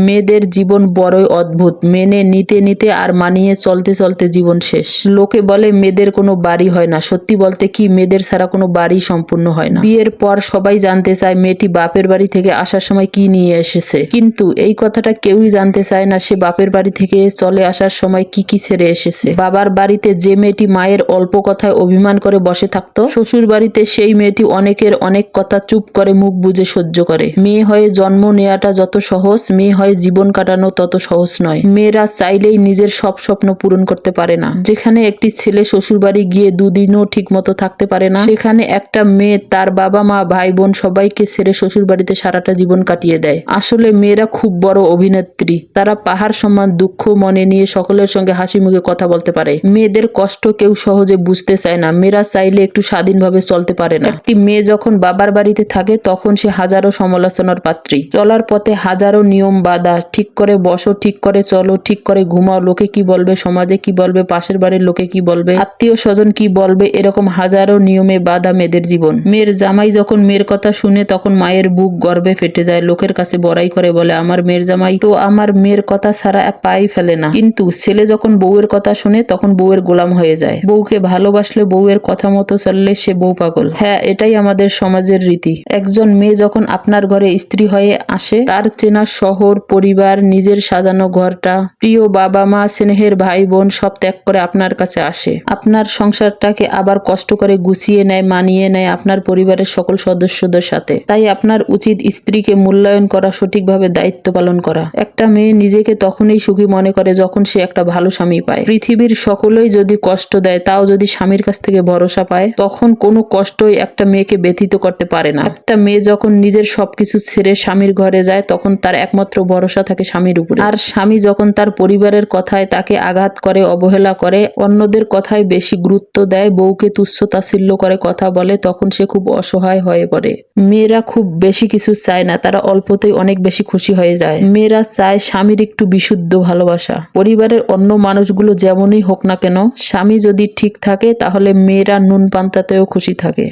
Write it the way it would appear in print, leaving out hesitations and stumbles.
মেয়েদের জীবন বড়ই অদ্ভুত, মেনে নিতে নিতে আর মানিয়ে চলতে চলতে জীবন শেষ। লোকে বলে মেয়েদের কোনো বাড়ি হয় না, সত্যি বলতে কি মেয়েদের ছাড়া কোনো বাড়ি সম্পূর্ণ হয় না। বিয়ের পর সবাই জানতে চায় মেয়েটি বাপের বাড়ি থেকে আসার সময় কি নিয়ে এসেছে, কিন্তু এই কথাটা কেউই জানতে চায় না সে বাপের বাড়ি থেকে চলে আসার সময় কি কি ছেড়ে এসেছে। বাবার বাড়িতে যে মেয়েটি মায়ের অল্প কথায় অভিমান করে বসে থাকতো, শ্বশুর বাড়িতে সেই মেয়েটি অনেকের অনেক কথা চুপ করে মুখ বুজে সহ্য করে। মেয়ে হয়ে জন্ম নেওয়াটা যত সহজ, মেয়ে হয়ে জীবন কাটানো তত সহজ নয়। মেয়েরা চাইলেই নিজের সব স্বপ্ন পূরণ করতে পারে না। যেখানে একটি ছেলে শ্বশুর বাড়ি গিয়ে দুদিনও ঠিক মতো থাকতে পারে না, সেখানে একটা মেয়ে তার বাবা মা ভাই বোন সবাইকে ছেড়ে শ্বশুর বাড়িতে সারাটা জীবন কাটিয়ে দেয়। আসলে মেয়েরা খুব বড় অভিনেত্রী, তারা পাহাড় সমান দুঃখ মনে নিয়ে সকলের সঙ্গে হাসি মুখে কথা বলতে পারে। মেয়েদের কষ্ট কেউ সহজে বুঝতে চায় না, মেয়েরা চাইলে একটু স্বাধীনভাবে চলতে পারে না। একটি মেয়ে যখন বাবার বাড়িতে থাকে তখন সে হাজারো সমালোচনার পাত্রী। চলার পথে হাজারো নিয়ম বাধা, ঠিক করে বসো, ঠিক করে চলো, ঠিক করে ঘুমাও, লোকে কি বলবে, সমাজে কি বলবে, পাশের বাড়ির লোকে কি বলবে, আত্মীয় স্বজন কি বলবে, এরকম হাজারো নিয়মে বাধা মেয়েদের জীবন। মেয়ের জামাই যখন মেয়ের কথা শুনে তখন মায়ের বুক গর্বে ফেটে যায়, লোকের কাছে বড়াই করে বলে আমার মেয়ের জামাই তো আমার মেয়ের কথা ছাড়া পাই ফেলে না। কিন্তু ছেলে যখন বউয়ের কথা শুনে তখন বউয়ের গোলাম হয়ে যায়। বউকে ভালোবাসলে, বউয়ের কথা মতো চললে সে বউ পাগল। হ্যাঁ, এটাই আমাদের সমাজের রীতি। একজন মেয়ে যখন আপনার ঘরে স্ত্রী হয়ে আসে, তার চেনা শহর, পরিবার, নিজের সাজানো ঘরটা, প্রিয় বাবা মা, স্নেহের ভাই বোন সব ত্যাগ করে আপনার কাছে আসে। আপনার সংসারটাকে আবার কষ্ট করে গুছিয়ে নেয়, মানিয়ে নেয় আপনার পরিবারের সকল সদস্যদের সাথে। তাই আপনার উচিত স্ত্রীকে মূল্যায়ন করা, সঠিকভাবে দায়িত্ব পালন করা। একটা মেয়ে নিজেকে তখনই সুখী মনে করে যখন সে একটা ভালো স্বামী পায়। পৃথিবীর সকলেই যদি কষ্ট দেয়, তাও যদি স্বামীর কাছ থেকে ভরসা পায়, তখন কোনো কষ্টই একটা মেয়েকে ব্যথিত করতে পারে না। একটা মেয়ে যখন নিজের সবকিছু ছেড়ে স্বামীর ঘরে যায় তখন তার একমাত্র ভরসা থাকে স্বামীর উপরে। আর স্বামী যখন তার পরিবারের কথায় তাকে আঘাত করে, অবহেলা করে, অন্যদের কথায় বেশি গুরুত্ব দেয়, বউকে তুচ্ছ তাচ্ছিল্য করে কথা বলে, তখন সে খুব অসহায় হয়ে পড়ে। মেয়েরা খুব বেশি কিছু চায় না, তারা অল্পতেই অনেক বেশি খুশি হয়ে যায়। মেয়েরা চায় স্বামীর একটু বিশুদ্ধ ভালোবাসা। পরিবারের অন্য মানুষগুলো যেমনই হোক না কেন, স্বামী যদি ঠিক থাকে তাহলে মেয়েরা নুন পান্তাতেও খুশি থাকে।